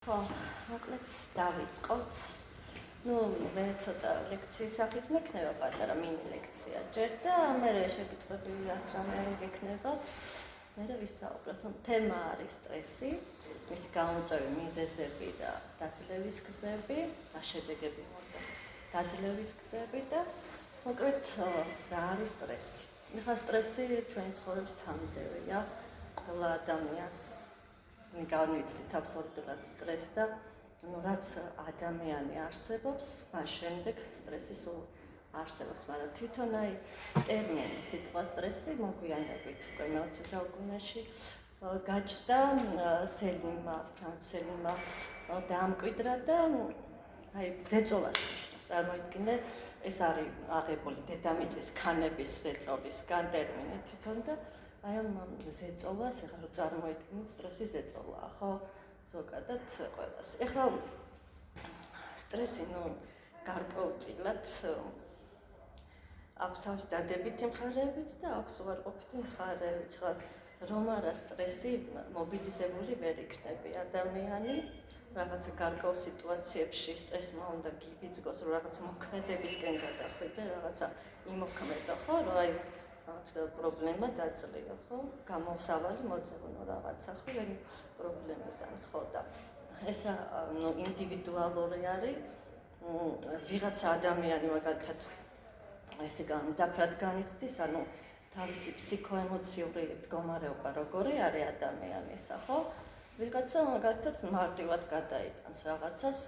ხო, მოკლედ დავიწყოთ. მე ცოტა ლექციის სახით მექნება პატარა მინი ლექცია ჯერ და მე შეკითხვები რაც რამე გექნებათ. მე ვისაუბროთ, თემა არის სტრესი, მისი გამოწვევი მიზეზები და დაძლევის გზები, შედეგები მოხდა. დაძლევის გზები და მოკლედ რა არის სტრესი? ხა სტრესი ჩვენი ცხოვრების თანმიმდევრია. ყველა ადამიანს განვიცდით აბსოლუტურად სტრესს და რაც ადამიანი არსებობს, მას შემდეგ სტრესი სულ არსებობს, მაგრამ თვითონ ტერმინი სიტყვა სტრესი მოგვიანებით უკვე მე-20 საუკუნეში გაჩნდა სელიმმა, ფრანც სელიმმა დაამკვიდრა და ზეწოლას ნიშნავს. წარმოიდგინე, ეს არის აღებული დედამიწის ქანების ზეწოლისგან ტერმინი თვითონ და ამ ზეწოლას ეხლა რო წარმოიდგინეთ სტრესი ზეწოლაა, ხო? ზოგადად ყველას. ეხლა სტრესი გარკვეულწილად აქვს თავისი დადებითი მხარეებიც და აქვს უარყოფითი მხარეებიც. ხა რომ არა სტრესი მობილიზებული ვერ იქნება ადამიანი, რაღაცა გარკვეულ სიტუაციებში სტრესმა უნდა გიბიძგოს, რომ რაღაცა მოქმედებისკენ გადახვიდე, რაღაცა იმოქმედო, ხო? რომ პრობლემა დაძლევა, ხო? გამოსავალი მოძებნო რაღაცა, ხო? ვერი პრობლემიდან, ხო? და ეს ინდივიდუალური არის. ვიღაცა ადამიანი მაგალითად ესე გამძაფრად განიცდის, თავისი ფსიქოემოციური მდგომარეობა როგორი არის ადამიანისა, ხო? ვიღაცა მაგალითად მარტივად გადაიტანს რაღაცას,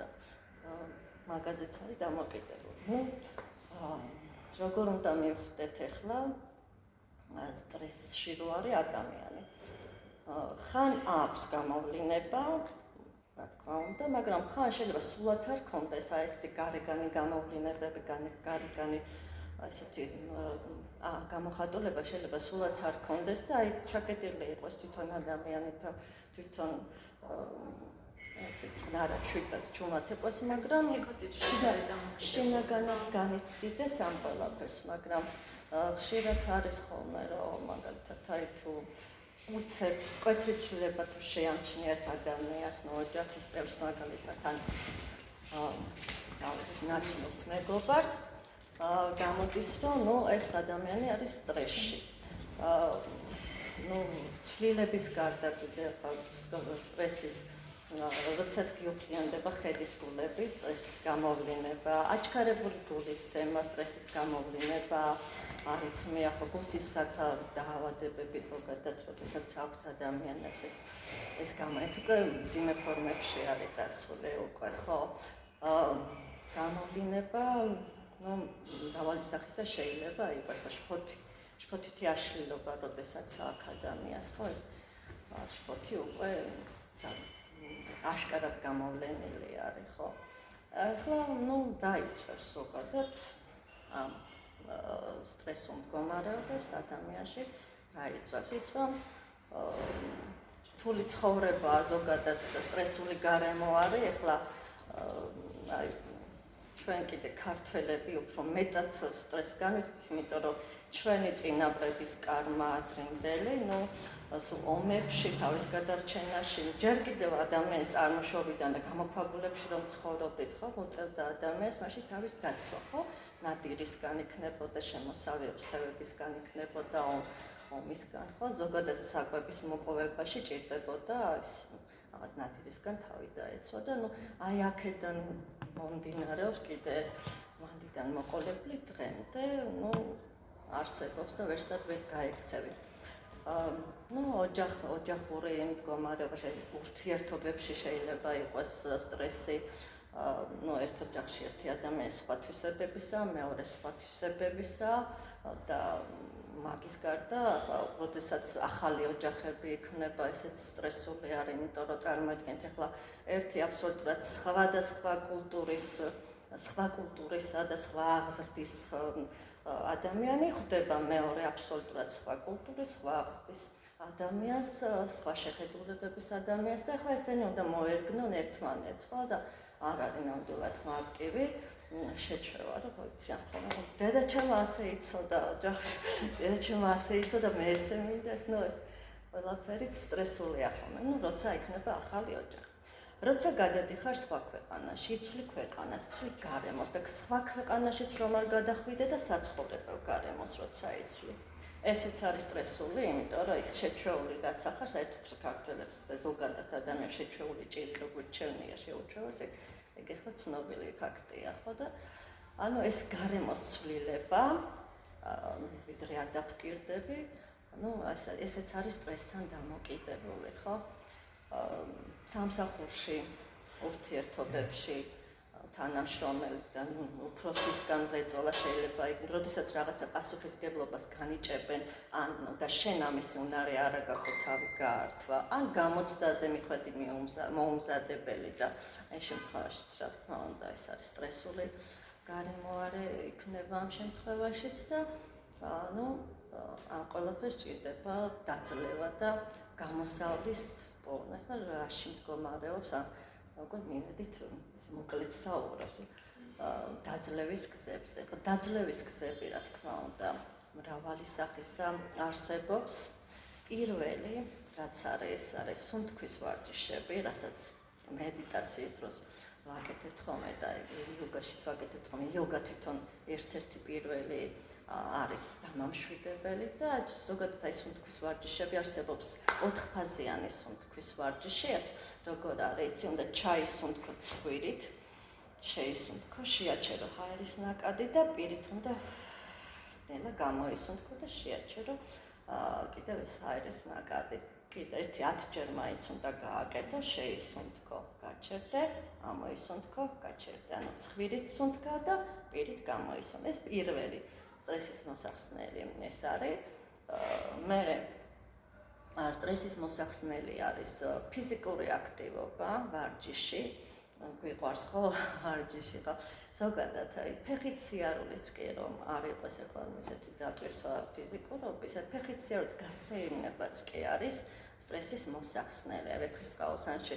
მაგაზეც არის დამოკიდებული. როგორ უნდა მივხვდეთ ახლა სტრესში რო არის ადამიანი. ხან აქვს გამოვლინება, რა თქმა უნდა, მაგრამ ხან შეიძლება სულაც არ ქონდეს ესეთი გარეგანი გამოვლინებები, გარეგანი ესეთი გამოხატულება შეიძლება სულაც არ ქონდეს და ჩაკეტილი იყოს თვითონ ადამიანი და თვითონ ესე წნარა ჩვიდაც ჩუმად იყოს, მაგრამ შინაგანად განიცდიდეს ამ ყველაფერს, მაგრამ ხშირად არის ხოლმე, რომ მაგალითად თუ უცებ მკვეთრი ცვლილება თუ შეამჩნიათ ადამიანს, ოჯახის წევრს მაგალითად ან ნაცნობს მეგობარს, გამოდის, რომ ეს ადამიანი არის სტრესში. ცვლილების გარდა კიდე სტრესის როდესაც გიუქლიანდება ხედის გულები, სტრესის გამოვლინება, აჩქარებული გულის ცემა, სტრესის გამოვლინება, არითმია, გულსისხლთა დაავადებები ზოგადად, როდესაც აქვთ ადამიანებს ეს უკვე მძიმე ფორმებში არის წასული უკვე, ხო? გამოვლინება, მრავალი სახისა შეიძლება იყოს, შფოთვითი აშლილობა, როდესაც აქვს ადამიანს, ხო? ეს შფოთი უკვე აშკარად გამოვლენილი არის, ხო? ახლა, რა იწვევს ზოგადად ამ სტრესულ მდგომარეობებს ადამიანში, რა იწვევს? ის, რომ რთული ცხოვრება ზოგადად და სტრესული გარემო არის, ახლა ჩვენ კიდე ქართველები უფრო მეტად სტრესს განვიცდით, იმიტომ რომ ჩვენი წინაპრების კარმა ადრინდელი, ომებში, თავის გადარჩენაში, ჯერ კიდევ ადამიანის წარმოშობიდან და გამოქვაბულებში რომ ცხოვრობდით, ხო, მოწევდა ადამიანს მაშინ თავის დაცვა, ხო? ნადირისგან იქნებოდა, შემოსევებისგან იქნებოდა, ომისგან, ხო? ზოგადად საკვების მოპოვებაში ჭირდებოდა ის რაღაც ნადირისგან თავი დაეცვა და აქედან მომდინარეობს კიდე მანდიდან მოყოლებული დღემდე, არსებობს და ვერსად ვერ გაექცევით. ოჯახური მდგომარეობა, ურთიერთობებში შეიძლება იყოს სტრესი, ერთ ოჯახში ერთი ადამიანი სხვა თვისებებისაა, მეორე სხვა თვისებებისაა და მაგის გარდა, როდესაც ახალი ოჯახები იქმნება, ესეც სტრესული არის, იმიტომ რომ წარმოიდგინეთ, ახლა ერთი აბსოლუტურად სხვადასხვა კულტურისა და სხვა აღზრდის ადამიანი ხვდება მეორე აბსოლუტურად სხვა კულტურის, სხვა აღზრდის ადამიანს, სხვა შეხედულებების ადამიანს და ახლა ესენი უნდა მოერგნონ ერთმანეთს, ხო? და არ არის ნამდვილად მარტივი შეჩვევა, რომ ვიცი, ახლა დედაჩემმა ასე იცოდა ოჯახი, დედაჩემმა ასე იცოდა, მე ესე მინდა, ეს ყველაფერიც სტრესულია ხოლმე, როცა იქნება ახალი ოჯახი. როცა გადადიხარ სხვა ქვეყანაში, იცვლი ქვეყანას, იცვლი გარემოს და სხვა ქვეყანაშიც რომ არ გადახვიდე და საცხოვრებელ გარემოს როცა იცვლი. ესეც არის სტრესული, იმიტომ რომ ის შეჩვეული რაც ახარ საერთოდ საქართველოს და ზოგადად ადამიანს შეჩვეული ჭირი როგორც ჩერნია შეუჩვევას, ეგ ახლა ცნობილი ფაქტია, ხო და ანუ ეს გარემოს ცვლილება, ვიდრე ადაპტირდები, ანუ ესეც არის სტრესთან დამოკიდებული, ხო? სამსახურში, ურთიერთობებში, თანამშრომელთან, უფროსისგან ზეწოლა შეიძლება იქ, როდესაც რაღაცა პასუხისმგებლობას განიჭებენ, ან და შენ ამისი უნარი არ გაქვს თავი გაართვა, ან გამოცდაზე მიხვედი მოუმზადებელი და აი შემთხვევაშიც რა თქმა უნდა ეს არის სტრესული გარემო იქნება ამ შემთხვევაშიც და ანუ ამ ყველაფერს ჭირდება დაძლევა და გამოსავლის პოვნა. ხა რაში მდგომარეობს უკვე მივედით მოკლედ საუბრობთ დაძლევის გზებზე. ხო დაძლევის გზები რა თქმა უნდა მრავალი სახისა არსებობს. პირველი რაც არის სუნთქვის ვარჯიშები, რასაც მედიტაციის დროს ვაკეთებთ ხოლმე და იოგაშიც ვაკეთებთ ხოლმე. იოგა თვითონ ერთ-ერთი პირველი არის დამამშვიდებელი და ზოგადად აი სუნთქვის ვარჯიშები არსებობს 4-ფაზიანი სუნთქვის ვარჯიში, ეს როგორ არის, იცი, უნდა ჩაისუნთქო ცხვირით, შეისუნთქო, შეაჩერო ჰაერის ნაკადი და პირით უნდა ნელა გამოისუნთქო და შეაჩერო კიდევ ეს ჰაერის ნაკადი. კიდე 10-ჯერ მაინც უნდა გააკეთო, შეისუნთქო, გაჩერდე, ამოისუნთქო, გაჩერდე. ანუ ცხვირით სუნთქავ და პირით გამოისუნთქე. ეს პირველი სტრესის მოსახსნელი ეს არის. მერე სტრესის მოსახსნელი არის ფიზიკური აქტივობა, ვარჯიში. გვიყვარს ხო ვარჯიში, ხო? ზოგადად აი ფეხით სიარულიც კი რომ არ იყოს ახლა ისეთი დატვირთვა ფიზიკურობის, ფეხით სიარულით გასეირნებაც კი არის სტრესის მოსახსნელი. ვეფხის ყაოსანში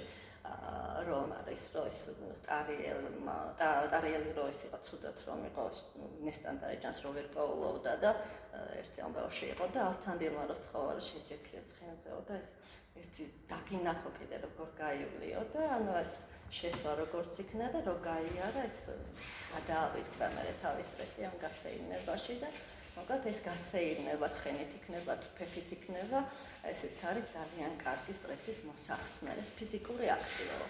რომ არის რომ ის ტარიელი რო ის იყო ცუდად რომ იყო ნესტანდარი ჯანს რო ვერ პოულობდა და ერთი ამბავში იყო და ავთანდილმა რო სწხოვა რომ შეჯექია ცხენზეო და ეს ერთი დაგინახო კიდე როგორ გაივლიო და ანუ ეს შესვა როგორც იქნა და რო გაიარა ეს გადაავიწყდა მე თავის სტრესი ამ გასეირნებაში და მოკლედ ეს გასეირნება ცხენით იქნება თუ ფეხით იქნება ესეც არის ძალიან კარგი სტრესის მოსახსნელი ფიზიკური აქტივობა.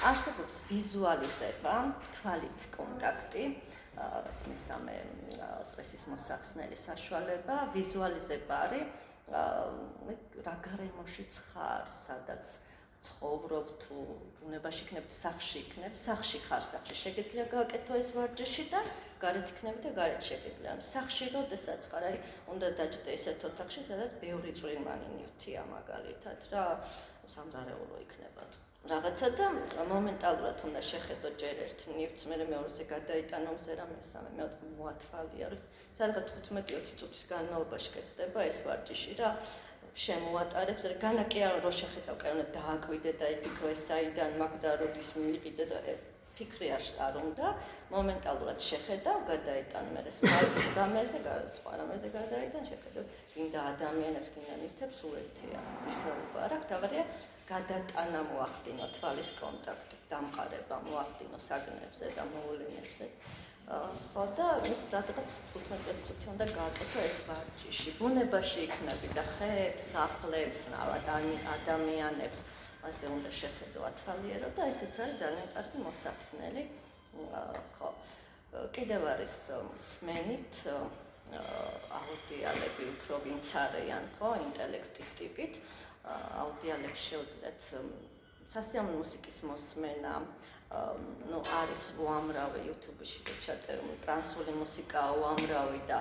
არსებობს ვიზუალიზება, თვალით კონტაქტი, ეს მესამე სტრესის მოსახსნელი საშუალება. ვიზუალიზება არის რა გარემოშიც ხარ, სადაც ცხოვრობ თუ ბუნებაში იქნებ თუ სახლში იქნებ, სახლში ხარ, სახლში შეგიძლია გააკეთო ეს ვარჯიში და გარეთ იქნები და გარეთ შეგიძლია. სახლში როდესაც ხარ, აი უნდა დაჯდე ესეთ ოთახში, სადაც ბევრი წვრილმანი ნივთია მაგალითად რა, სამზარეულო იქნება თუ რაღაცა და მომენტალურად უნდა შეხედო ჯერ ერთ ნივთს, მე მეორეზე გადაიტანო მზერა, მესამე მეოთხე მოათვალია, რომ სადღაც 15-20 წუთის განმავლობაში კეთდება ეს ვარჯიში რა. შემოატარებს, განა კი არ რო შეხედავ, კაი უნდა დააკვიდე და იფიქრო ეს საიდან მაგდა როდის მიიყიდე და ფიქრი არ უნდა, მომენტალურად შეხედავ, გადაიტან მე სხვა რამეზე გადაიტან, შეხედავ, გინდა ადამიანებს, გინდა ნივთებს, სულ ერთია, მნიშვნელობა არ აქვს, თავარია გადატანა მოახდინო თვალის კონტაქტი, დამყარება მოახდინო საგნებზე და მოვლენებზე. ხო და ის სადღაც 15 წუთი უნდა გააკეთო ეს ვარჯიში. ბუნებაში იქნები და ხეებს, სახლებს, ადამიანებს, ასე უნდა შეხედო ათვალიერო და ესეც არის ძალიან კარგი მოსახსნელი. ხო. კიდევ არის სმენით აუდიალები უფრო ვინც არიან, ხო, ინტელექტის ტიპით. აუდიალებს შეუძლიათ სასიამოვნო მუსიკის მოსმენა. არის უამრავი YouTube-ში ჩაწერო ტრანსული მუსიკა უამრავი და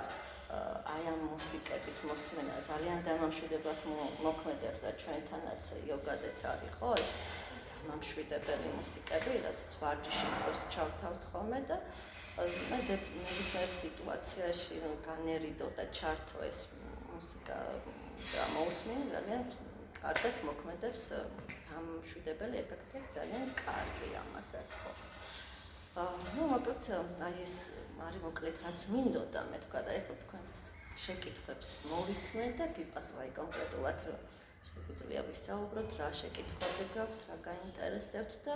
აი ამ მუსიკების მოსმენა ძალიან დამამშვიდებელად მოქმედებს და ჩვენთანაც იოგაზეც არის ხო ეს დამამშვიდებელი მუსიკები, რასაც ვარჯიშის დროს ჩავთავთ ხოლმე და მე ნებისმიერ სიტუაციაში განერიდო და ჩართო ეს მუსიკა და მოусმინე ძალიან კარგად მოქმედებს დამამშვიდებელი ეფექტი ძალიან კარგი ამასაც ხო. მოკლედ აი ეს არის მოკლედ რაც მინდოდა მე თქვა და ეხლა თქვენს შეკითხვებს მოვისმე და გიპასუხე აი კონკრეტულად შეგვიძლია ვისაუბროთ რა შეკითხვები გაქვთ, რა გაინტერესებთ და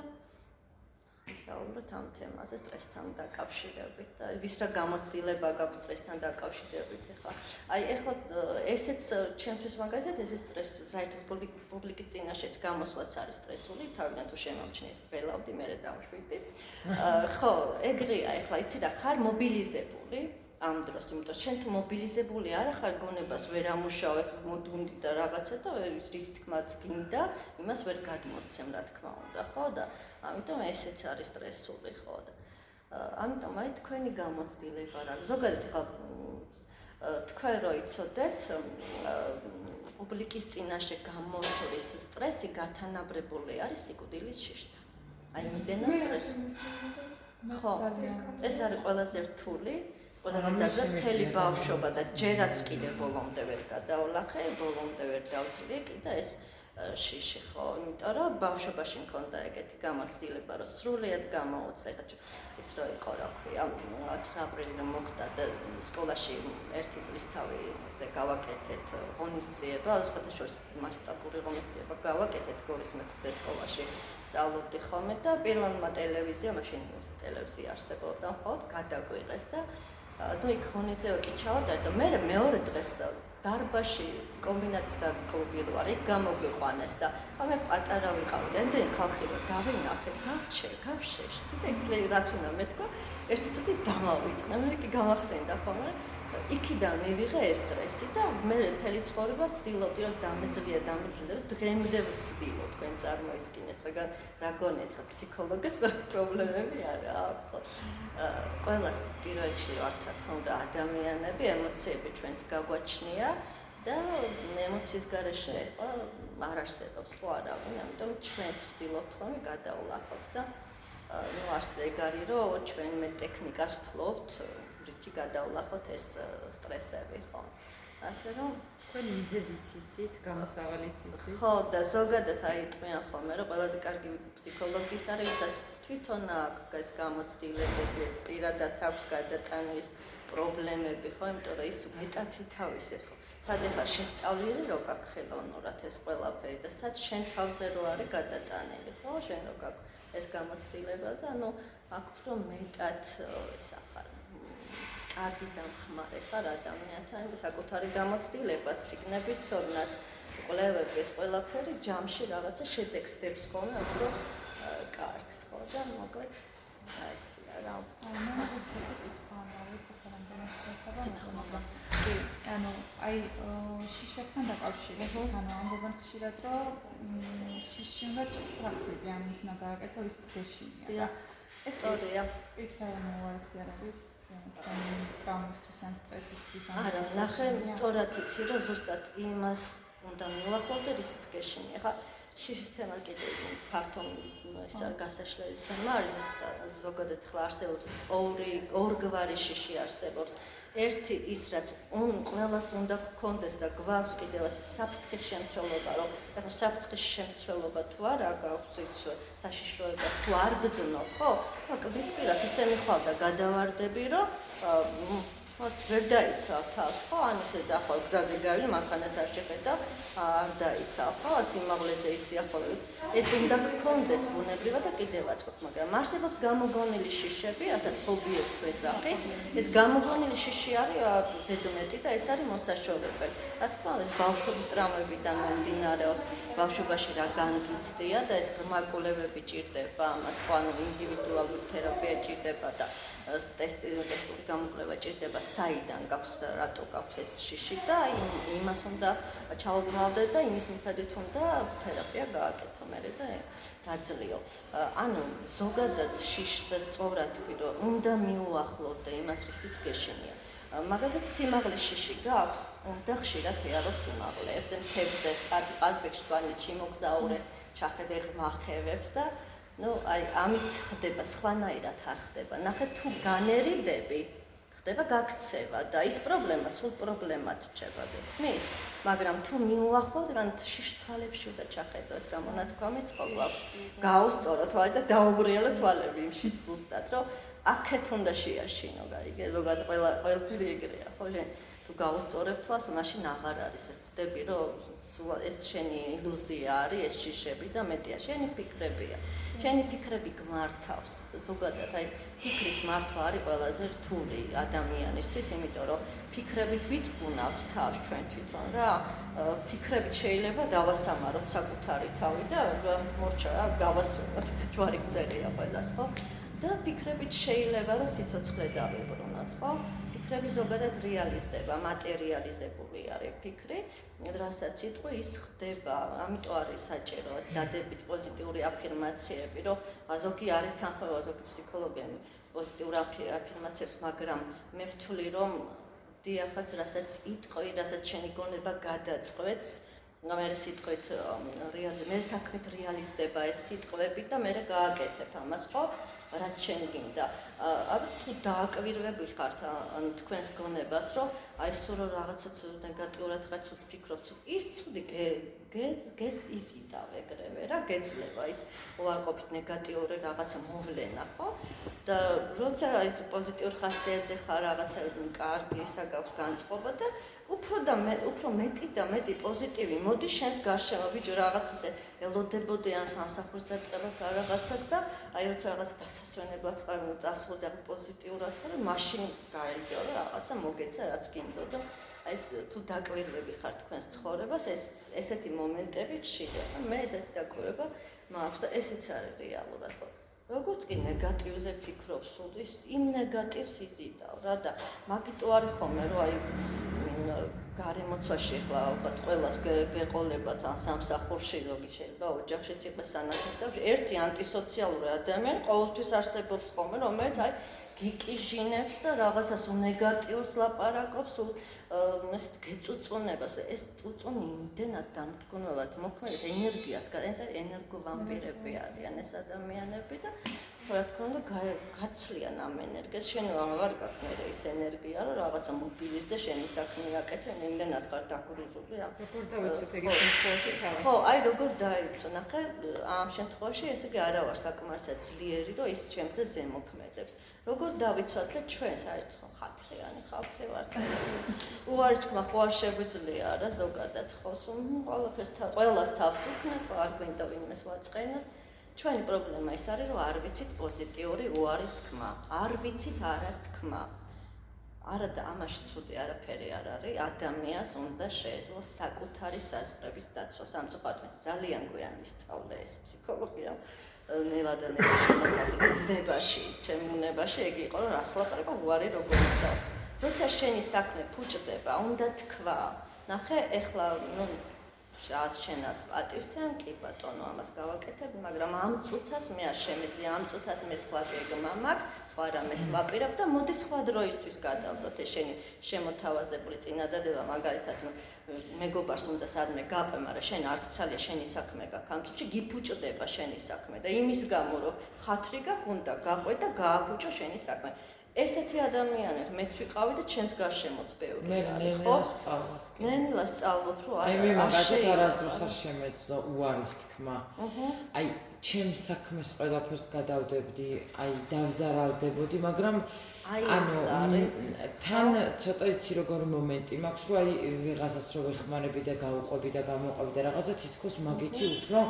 ვისაუბროთ ამ თემაზე სტრესთან დაკავშირებით და ვის რა გამოცდილება გაქვს სტრესთან დაკავშირებით ახლა. აი ახლა ესეც ჩემთვის მაგალითად ესეც სტრესი საერთოდ პუბლიკის წინაშეც გამოსვლაც არის სტრესული, თავიდან თუ შემომჩნიეთ ველავდი, მე დავშვიდი. ხო, ეგრეა ახლა იცი რა ხარ მობილიზებული ამ დროს, იმიტომ შენ თუ მობილიზებული არ ხარ გონებას ვერ ამუშავებ, მოდუნდი და რაღაცა და რის თქმაც გინდა, იმას ვერ გადმოსცემ რა თქმა უნდა, ხო და ამიტომ ესეც არის სტრესული, ხო და ამიტომ აი თქვენი გამოცდილება რა. ზოგადად ხა თქვენ რო იცოდეთ პუბლიკის წინაშე გამოსვლის სტრესი გათანაბრებული არის სიკვდილის შიშთან. აი იმდენად სტრესული. ხო, ეს არის ყველაზე რთული ყველაზე და მთელი ბავშვობა და ჯერაც კიდე ბოლომდე ვერ გადავლახე, ბოლომდე ვერ დავწლიე კიდე ეს შიში ხო, იმიტომ რომ ბავშვობაში მქონდა ეგეთი გამოცდილება, რომ სრულიად გამოუცე, ხა ის რო იყო რა ქვია, 9 აპრილი რომ მოხდა და სკოლაში 1 წლის თავზე გავაკეთეთ ღონისძიება, სხვათაშორის მასშტაბური ღონისძიება გავაკეთეთ გორის მეხუთე სკოლაში სწავლობდი ხოლმე და პირველმა ტელევიზია, მაშინ ტელევიზია არსებობდა, ხო, გადაგვიღეს და თუ იქ ღონისძიება კი ჩავატარდა, მე მეორე დღეს დარბაში კომბინატის კლუბი რო არის, გამოგვიყვანეს და მე პატარა ვიყავი და იმდენი ხალხი რო დავინახეთ, გავშეშდი და ის რაც უნდა მეთქვა, ერთი წუთი დამავიწყდა, მე კი გამახსენდა ხოლმე, იქიდან მივიღე ეს სტრესი და მე მთელი ცხოვრება ვცდილობდი, რომ დამეძლია და დღემდე ვცდილობ, თქვენ წარმოიდგინეთ, რა გონიათ, ხა ფსიქოლოგებს პრობლემები არ აქვს, ხო? ყველას პირველ რიგში ვართ, რა თქმა უნდა, ადამიანები, ემოციები ჩვენც გაგვაჩნია და ემოციის გარეშე არ არსებობს ხო არავინ, ამიტომ ჩვენც ვცდილობთ ხოლმე გადავლახოთ და ნუ არც ეგ არის, რომ ჩვენ მე ტექნიკას ვფლობთ, რითი გადავლახოთ ეს სტრესები, ხო? ასე რომ თქვენ მიზეზიც იცით, გამოსავალიც იცით. ხო, და ზოგადად აი ტყვიან ხოლმე, რომ ყველაზე კარგი ფსიქოლოგის არის, ვისაც თვითონ აქვს ეს გამოცდილებები, ეს პირადად აქვს გადატანის პრობლემები, ხო, იმიტომ რომ ის მეტად ითავისებს, ხო. სად ახლა შესწავლილი რო გაქვს ხელოვნურად ეს ყველაფერი და სად შენ თავზე რო არის გადატანილი, ხო, შენ რო გაქვს ეს გამოცდილება და ანუ აქვს რომ მეტად ეს ახალ კარგი დამხმარე ხარ ადამიანთან, საკუთარი გამოცდილებაც, წიგნების ცოდნაც, კვლევები, ეს ყველაფერი ჯამში რაღაცა შედეგს დებს ხოლმე, უფრო კარგს, ხო და მოკლედ ესია რა. ანუ აი შიშებთან დაკავშირებით, ანუ ამბობენ ხშირად, რომ შიში უნდა ჭრახვები, ანუ ის უნდა გააკეთო, ვისაც გეშინია. ეს სწორია. პირთა მოარსი არის ტრაუმისთვის ან სტრესისთვის ან არა, ნახე, სწორად იცი, რომ ზუსტად იმას უნდა მივახვალ და რისიც გეშინია. ხა შიშის თემა კიდე ფართო ეს არ გასაშლელი თემა არის, ზოგადად ხლა არსებობს ორგვარი შიში არსებობს. ერთი ის რაც ყველას უნდა გქონდეს და გვაქვს კიდევაც საფრთხის შემცველობა, რომ ახლა საფრთხის შემცველობა თუ არა გაქვს ის საშიშროებას თუ არ ბძნობ, ხო? კლდის პირას ისე მიხვალ და გადავარდები, რომ ვერ დაიცავ თავს, ხო? ან ისე ახლა გზაზე გავიდე, მანქანას არ შეხედავ, არ დაიცავ, ხო? სიმაღლეზე ისიახლოვე. ეს უნდა გქონდეს ბუნებრივად და კიდევაც ხო, მაგრამ არსებობს გამოგონილი შიშები, ასეთ ფობიებს ვეძახი. ეს გამოგონილი შიში არის ზედმეტი და ეს არის მოსაშორებელი. რა თქმა უნდა, ბავშვობის ტრაუმებიდან მომდინარეობს, ბავშვობაში რა განგიცდია და ეს გმაკულებები ჭირდება, ამას ხო ანუ ინდივიდუალური თერაპია ჭირდება და ტესტური გამოკვლევა ჭირდება, საიდან გაქვს და რატო გაქვს ეს შიში და იმას უნდა ჩაუბრუნავდეთ და იმის მიხედვით უნდა თერაპია გააკეთო მერე და გაძლიო. ანუ ზოგადად შიშზე სწორად თქვი, რომ უნდა მიუახლოვ და იმას რისიც გეშინია. მაგალითად სიმაღლის შიში გაქვს, უნდა ხშირად ეარო სიმაღლეებზე, მთებზე, ყაზბეგში, სვანეთში მოგზაურე, ჩახედე მახევებს და აი ამით ხდება, სხვანაირად არ ხდება. ნახე თუ განერიდები, ხდება გაქცევა და ის პრობლემა სულ პრობლემად რჩება გესმის, მაგრამ თუ მიუახლოვთ, რან შიშ თვალებში უნდა ჩახედო, ეს გამონათქვამიც ხო გვაქვს. გაუსწორო თვალი და დაუბრიალო თვალები იმ შიშს ზუსტად, რომ აქეთ უნდა შეაშინო, გაიგე, ზოგადად ყველაფერი ეგრეა, ხო? თუ გავუსწორებ თვალს, მაშინ აღარ არის. ხვდები, რომ ეს შენი ილუზია არის, ეს შიშები და მეტია შენი ფიქრებია. შენი ფიქრები გმართავს. ზოგადად, აი, ფიქრის მართვა არის ყველაზე რთული ადამიანისთვის, იმიტომ რომ ფიქრებით ვითრგუნავთ თავს ჩვენ თვითონ რა. ფიქრებით შეიძლება დავასამაროთ საკუთარი თავი და მორჩა რა, გავასვენოთ. ჯვარი გწერია ყველას, ხო? და ფიქრებით შეიძლება რომ სიცოცხლე დავიბრუნოთ, ხო? ფიქრები ზოგადად რეალიზდება, მატერიალიზებული არის ფიქრი, რასაც იტყვი ის ხდება, ამიტომ არის საჭირო ეს დადებით პოზიტიური აფირმაციები, რომ ზოგი არ ეთანხმება ზოგი ფსიქოლოგები პოზიტიურ აფირმაციებს, მაგრამ მე ვთვლი რომ დიახაც რასაც იტყვი, რასაც შენი გონება გადაწყვეტს, მე სიტყვით მე საქმით რეალიზდება ეს სიტყვები და მე გააკეთებ ამას, ხო? რაც შენ გინდა. ალბათ თუ დააკვირვები ხართ ან თქვენს გონებას, რომ აი სულ რაღაცა ნეგატიურად ხარ ცუდ ფიქრობთ, ის ცუდი იზიდავ ეგრევე რა, გეძლება ის უარყოფით ნეგატიური რაღაცა მოვლენა, ხო? და როცა ის პოზიტიურ ხასიათზე ხარ, რაღაცა კარგი საგავს განწყობა და უფრო მეტი და მეტი პოზიტივი მოდის შენს გარშემო, ბიჭო, რაღაც ისე ელოდებოდი ამ სამსახურს დაწყებას არ რაღაცას და აი როცა რაღაც დასასვენებლად ხარ, წასული და პოზიტიურად ხარ, მაშინ გაიგო რომ რაღაცა მოგეცა რაც გინდო და აი ეს თუ დაკვირვები ხარ თქვენს ცხოვრებას, ესეთი მომენტები ხშირია. მე ესეთი დაკვირვება მაქვს და ესეც არის რეალურად, ხო? როგორც კი ნეგატივზე ფიქრობ, სულ იმ ნეგატივს იზიდავ რა და მაგიტო არის ხოლმე რომ აი გარემოცვაში ხლა ალბათ ყველას გეყოლებათ ან სამსახურში ზოგი შეიძლება ოჯახშიც იყოს სანათესავში ერთი ანტისოციალური ადამიანი ყოველთვის არსებობს ხოლმე რომელიც აი გიკიჟინებს და რაღაცას ნეგატიურს ლაპარაკობს ესეთ გეწუწუნებას ეს წუწუნი იმდენად დამდგუნველად მოქმედებს ენერგიას ეს ენერგოვამპირები არიან ეს ადამიანები და რა თქმა უნდა გაცლიან ამ ენერგიას შენ აღარ გაქვს ეს ενέργεια რომ რაღაცა მობილიზდე შენი საქმე აკეთე იმდენად ხარ დაგრუზული როგორ დავიცოთ ეგ შემთხვევაში თავი ხო აი როგორ დაიცო ნახე ამ შემთხვევაში ესე იგი არა ვარ საკმარისად ძლიერი რომ ის ჩემზე ზემოქმედებს როგორ დავიცვათ და ჩვენ საერთოდ ხათრიანი ხალხი ვართ უარის თქმა ხო არ შეგვიძლია რა ზოგადად ხო ყველას თავს უქნათ არ გვინდა ვინმეს ვაწყენოთ ჩვენი პრობლემა ის არის რომ არ ვიცით პოზიტიური უარის თქმა არ ვიცით არას თქმა არა და ამაში ცუდი არაფერი არ არის ადამიანს უნდა შეეძლოს საკუთარი საზღვრების დაცვა სამწუხაროდ ძალიან გვიან ვისწავლე ეს ფსიქოლოგია ნელა და ნებაში ჩემ უნებაში ეგ იყო რომ რას ლაპარაკობ უარი როგორ იყო როცა შენი საქმე ფუჭდება უნდა თქვა ნახე ეხლა ნუ შენას პატივცემ კი ბატონო ამას გავაკეთებ მაგრამ ამ წუთას მე არ შემიძლია ამ წუთას მე სხვა გეგმა მაქვს სხვა რამეს ვაპირებ და მოდი სხვა დროისთვის გადავდოთ ეს შენი შემოთავაზებული წინადადება მაგალითად მეგობარს უნდა სადმე გაპე მაგრამ შენ არ გცალია შენი საქმე გაქვს ამ წუთში გიფუჭდება შენი საქმე და იმის გამო რომ ხათრი გაქვს უნდა გაყვე და გააფუჭო შენი საქმე ესეთი ადამიანები მეც ვიყავი და ჩემს გარშემოც ბევრი არის ხო? ნელა სწავლობ რომ აი მე მაგათ არასდროს არ შემეძლო უარის თქმა. აი ჩემს საქმეს ყველაფერს გადავდებდი, აი დავზარალდებოდი, მაგრამ ანუ თან ცოტა იცი როგორ მომენტი მაქვს რომ აი ვიღაცას რო ვეხმარები და გავუყვები და გამოყვები და რაღაცა თითქოს მაგითი უფრო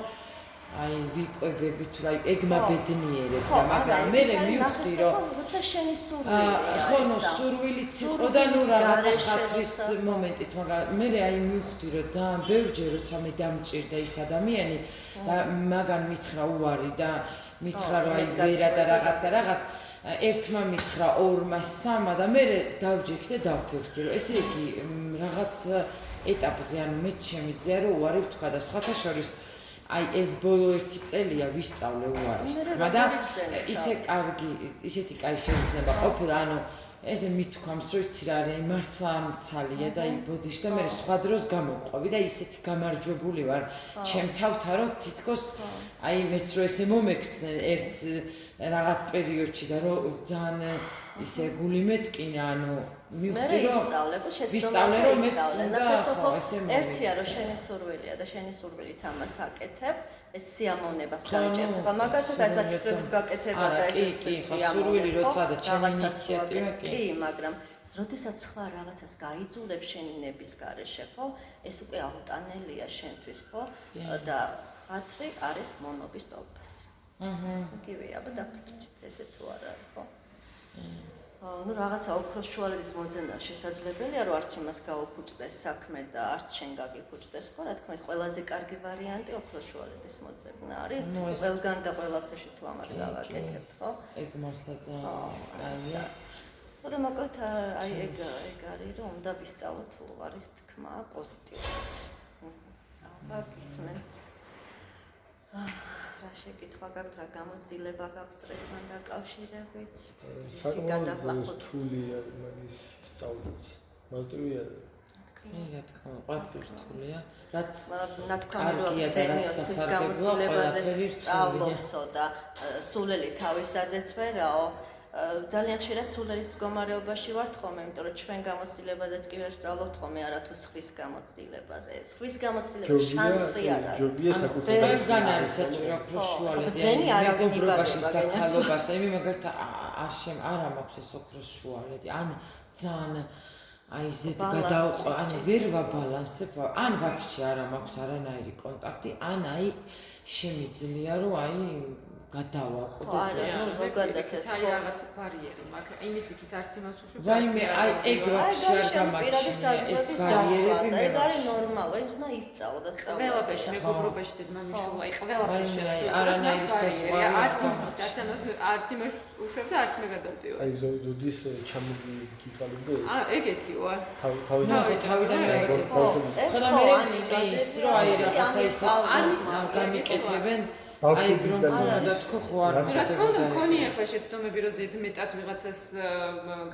აი ვიყვებები თუ აი ეგ მაბედნიერებ და მაგრამ მე მივხვდი რომ როცა შენი სურვილია ხო ნუ სურვილიც იყო და ნუ რაღაცა ხათრის მომენტიც მაგრამ მე აი მივხვდი რომ ძალიან ბევრჯერ როცა მე დამჭირდა ის ადამიანი და მაგან მითხრა უარი და მითხრა რომ აი ვერა და რაღაც ერთმა მითხრა ორმა სამა და მე დავჯექი და დავფიქრდი რომ ესე იგი რაღაც ეტაპზე ანუ მეც შემიძლია რომ უარი ვთქვა და სხვათა შორის აი ეს ბოლო ერთი წელია ვისწავლე უარის თქმა და ისე კარგი ისეთი კაი შეიძლება ყოფილა ანუ ესე მithქვამს რომ იცი რა არის მართლა ამცალია და იბოდიშ და მე სხვა დროს გამოყვები და ისეთი გამარჯვებული ვარ ჩემ თავთან რომ თითქოს აი მეც რო ესე მომექცნე ერთ რაღაც პერიოდში და რომ ძალიან ისე გული მეტკინა ანუ მე ისწავლე და შეცდომაზე ისწავლე და ერთია რომ შენი სურვილია და შენი სურვილით ამას აკეთებ ეს სიამოვნებას განიჭერს. ხო, მაგალითად აი საჩუქრების გაკეთება და ეს სურვილი როცა და ჩემი ინიციატივა კი, მაგრამ როდესაც სხვა რაღაცას გაიძულებ შენი ნების გარეშე, ხო? ეს უკვე აუტანელია შენთვის, ხო? და ხათრი არის მონობის ტოპასი. იგივე, აბა დაფიქრდით, ესე თუ არ არის, ხო? ну რაღაცა ოქროს შუალედის მოძებნა შესაძლებელია, რომ არც იმას გაუფუჭდეს საქმე და არც შენ გაგიფუჭდეს, ხო? რა თქმა უნდა, ყველაზე კარგი ვარიანტი ოქროს შუალედის მოძებნა არის. ყველგან და ყველაფერში თუ ამას გავაკეთებთ, ხო? ეგ მართლა ძალიან და მოკლედ აი ეგ არის, რომ უნდა ვისწავლოთ უარის თქმა პოზიტიურად. აბა გისმენთ. რა შეკითხვა გაქვთ, რა გამოცდილება გაქვთ სტრესთან დაკავშირებით? საკმაოდ რთულია მაგის სწავლაც. მარტივია. რა თქმა უნდა, ყველაფერი რთულია. რაც ნათქვამი რო აქცენტიოს ხის გამოცდილებაზე სწავლობსო და სულელი თავისაზეც ვერაო. ძალიან ხშირად სულელის მდგომარეობაში ვართ ხოლმე, იმიტომ რომ ჩვენ გამოცდილებაზეც კი ვერ ვსწავლობთ ხოლმე, არათუ სხვის გამოცდილებაზე. სხვის გამოცდილების შანსი არ არის. ჯობია საკუთარ გან არის საჭირო ოქროს შუალედი. დაქალობას, აი მაგალითად არ მაქვს ეს ოქროს შუალედი. ან ძალიან აი ზედ გადაუყო, ანუ ვერ ვაბალანსებ, ან ვაფშე არ მაქვს არანაირი კონტაქტი, ან აი შემიძლია რომ აი გადავაყო და ზოგადად აი რაღაც ბარიერი მაქვს. იმის იქით არც იმას უშვებ. ვაიმე, აი ეგ როქში არ გამაჩნია ეს ბარიერები. ეგ არის ნორმალურად, ეს უნდა ისწავლო და სწავლო. ყველაფერში მეგობრობაში დედმამიშვილა, ყველაფერში არანაირი საზღვარი. არც იმას უშვებ და არც მე გადავდივარ. აი ზოდის ჩამოგიყალიბდა. ეგეთი ვარ. თავიდან ეგეთი. ხოდა მე ის რომ აი რაღაცა ის გამიკეთებენ აი გრონდა თქო ხوار. რა თქმა უნდა მქონია ხო შეცდომები რომ ზედმეტად ვიღაცას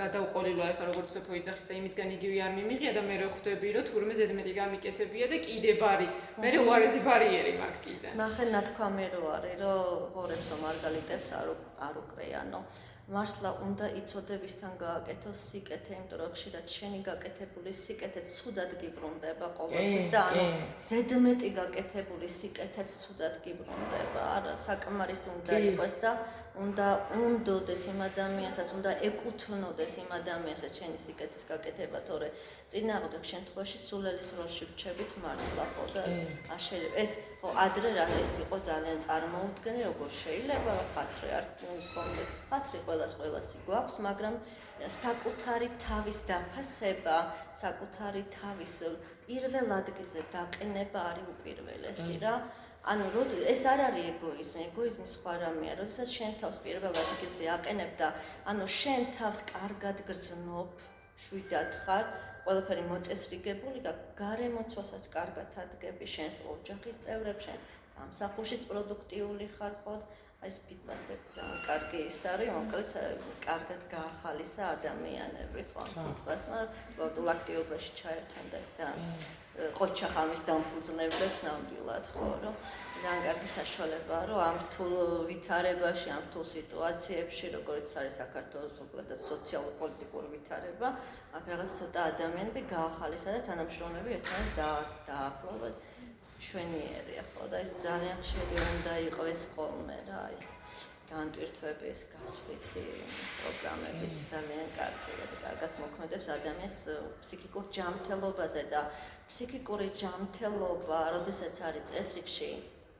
გადაუყოლილო ახლა როგორც უფრო იძახის და იმისგან იგივე არ მიმიღია და მე რო ხვდები რომ თურმე ზედმეტი გამიკეთებია და კიდე ბარი. მე უარესი ბარიერი მაქვს კიდე. ნახე ნათქვამი რო არის რომ ღორებსო მარგალიტებს არ უყრეანო. მართლა უნდა იცოდე ვისთან გააკეთო სიკეთე, იმიტომ რომ ხშირად შენი გაკეთებული სიკეთე ცუდად გიბრუნდება ყოველთვის და ანუ ზედმეტი გაკეთებული სიკეთეც ცუდად გიბრუნდება. არა, საკმარისი უნდა იყოს და უნდა უნდოდეს იმ ადამიანსაც, უნდა ეკუთვნოდეს იმ ადამიანსაც შენი სიკეთის გაკეთება, თორე წინააღმდეგ შემთხვევაში სულელის როლში ვრჩებით მართლა ხო და არ შეიძლება ეს ხო ადრე რა ეს იყო ძალიან წარმოუდგენელი, როგორ შეიძლება რომ ხათრი არ გქონდეს. ხათრი ყველას გვაქვს, მაგრამ საკუთარი თავის დაფასება, საკუთარი თავის პირველ ადგილზე დაყენება არის უპირველესი რა. ანუ ეს არ არის ეგოიზმი, ეგოიზმი სხვა რამეა. როდესაც შენ თავს პირველ ადგილზე აყენებ და ანუ შენ თავს კარგად გრძნობ, შვიდად ხარ, ყველაფერი მოწესრიგებული და გარემოცვასაც კარგად ადგები შენს ოჯახის წევრებს, შენ სამსახურშიც პროდუქტიული ხარ ხო? აი ეს ფიდბასი ძალიან კარგი ის არის, მოკლედ კარგად გაახალისა ადამიანები ხო? ფიდბასმა სპორტულ აქტივობაში ჩაერთონ და ეს ძალიან ყოჩახამის დამფუძნებლებს ნამდვილად ხო, რომ ძალიან კარგი საშუალებაა, რომ ამ რთულ ვითარებაში, ამ რთულ სიტუაციებში, როგორც არის საქართველოს ზოგადად სოციალურ-პოლიტიკური ვითარება, აქ რაღაც ცოტა ადამიანები გაახალისა და თანამშრომლები ერთმანეთს დაახლოვებად ჩვენიერია ხო და ეს ძალიან ხშირი უნდა იყოს ხოლმე რა ეს განტვირთვები, ეს გასვლითი პროგრამებიც ძალიან კარგია და კარგად მოქმედებს ადამიანის ფსიქიკურ ჯანმრთელობაზე და ფსიქიკური ჯანმრთელობა, როდესაც არის წესრიგში,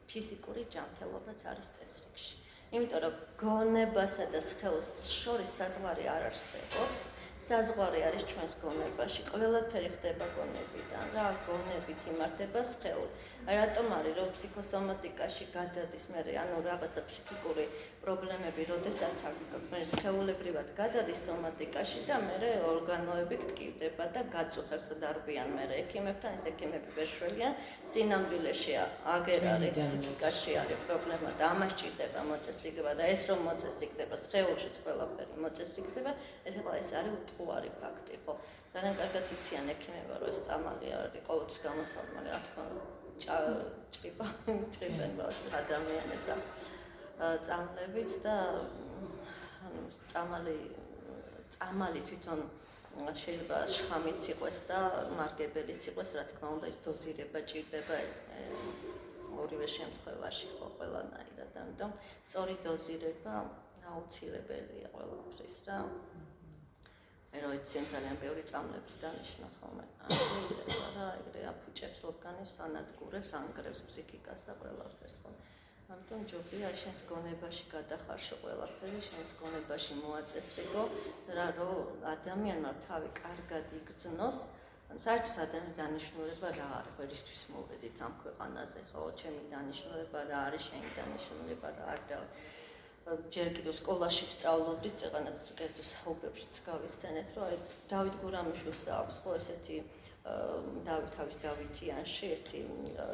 ფიზიკური ჯანმრთელობაც არის წესრიგში. იმიტომ რომ გონებასა და სხეულს შორის საზღვარი არ არსებობს. საზღვარი არის ჩვენს გონებაში. ყველაფერი ხდება გონებიდან რა, გონებით იმართება სხეული. აი რატომ არის რომ ფსიქოსომატიკაში გადადის მე ანუ რაღაცა ფსიქიკური პრობლემები, როდესაც მე სხეულებრივად გადადის სომატიკაში და მე ორგანოები გტკივდება და გაწუხებს და დარბიან მე ექიმებთან, ეს ექიმები ვერ შველიან. სინამდვილეში აგერ არის ფსიქიკაში არის პრობლემა და ამას ჭირდება მოწესრიგება და ეს რომ მოწესრიგდება სხეულშიც ყველაფერი მოწესრიგდება, ეს არის უარი ფაქტი ხო. ძალიან კარგად იციან ექიმები რომ ეს წამალი არის ყოველთვის გამოსავალი, მაგრამ რა თქმა უნდა ჭრიბენ ადამიანებს წამლებით და ანუ წამალი თვითონ შეიძლება შხამიც იყოს და მარგებელიც იყოს, რა თქმა უნდა ეს დოზირება ჭირდება ორივე შემთხვევაში ხო ყველანაირად, ამიტომ სწორი დოზირება აუცილებელია ყველაფრის რა. მე რო იციან ძალიან ბევრი წამლების დანიშნა ხოლმე. შეიძლება რა, ეგრე აფუჭებს ორგანიზმს, ანადგურებს, ანგრევს ფსიქიკას და ყველაფერს ხო. ამიტომ ჯობია შენს გონებაში გადახარშო ყველაფერი, შენს გონებაში მოაწესრიგო რა რომ ადამიანმა თავი კარგად იგრძნოს. საერთოდ ადამიანის დანიშნულება რა არის, ხო ერისთვის მოვედით ამ ქვეყანაზე, ხო, ჩემი დანიშნულება რა არის, შენი დანიშნულება რა არის და ჯერ კიდევ სკოლაში ვსწავლობდით, წეღანაც კერძო საუბრებშიც გავიხსენეთ, რომ აი დავით გურამიშვილს აქვს ხო ესეთი დავითიანში ერთი